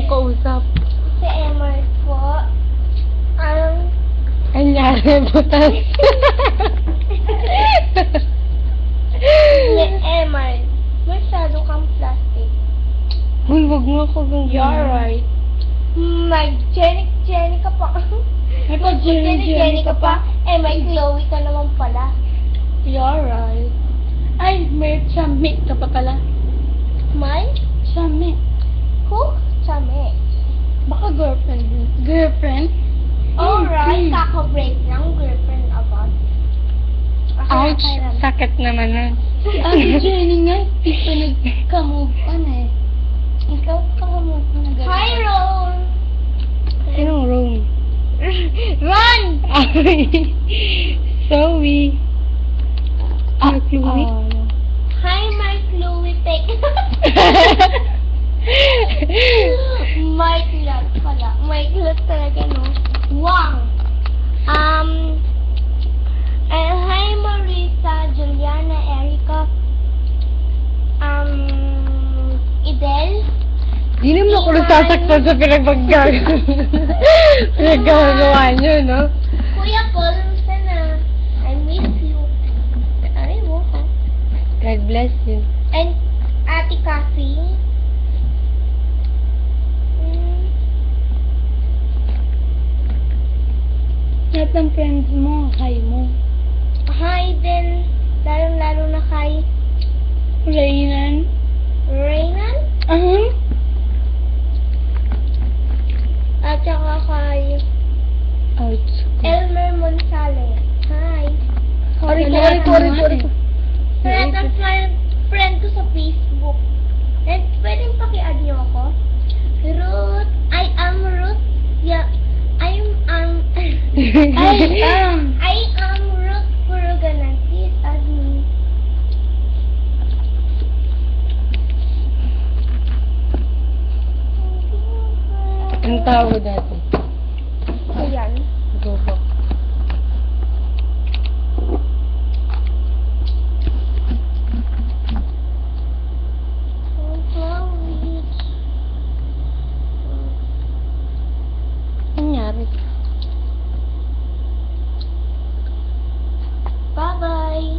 kausap. Si Emmer po. Anyari, butas. Si Emmer. Masyado kang plastic. Uy, wag mo ako ganyan. You're right. Jenny ka pa. Ay, pa Jenny ka pa. Eh, may Chloe ka naman pala. You're right. Ay, may Chame ka pa pala. May? Chame. Who? Chame. Baka girlfriend. Girlfriend? Alright, kaka-break ng girlfriend about. Ouch! Sakit naman nun. Ang Jenny nga, hindi pa nag-move on eh. Ikaw ka-move on na gano'n. Hi, Ron! Sinong room? Run! Zoe. Chloe? Hi, my Chloe Peck. Mike Lot pala. Mike Lot talaga, no? Wow! Hi, Marisa, Juliana, Erica, Idel. Di naman ako nasasaktan sa pinaggagawa nyo, no? Kuya Paul, sana. I miss you. Ay mo, ha? God bless you. And Ate Cassie. Lahat ng friends mo, hi mo. Hi din. Lalo na kay Raynan. Raynan. At saka kay Ouch. Elmer Monsales. Hi. Sorry. Lahat ng friend ko sa Facebook. And pwedeng paki-add niyo ako? Ruth. I am Ruth. Yeah. I am Ruth Puruganan. Please add me. Ang tawag dati. Ayan. Gobo. Nangyari. Bye-bye.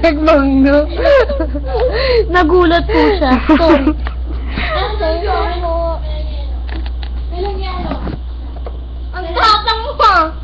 Nagmangno. Nagulat po siya. Sorry. Ang tapang mo!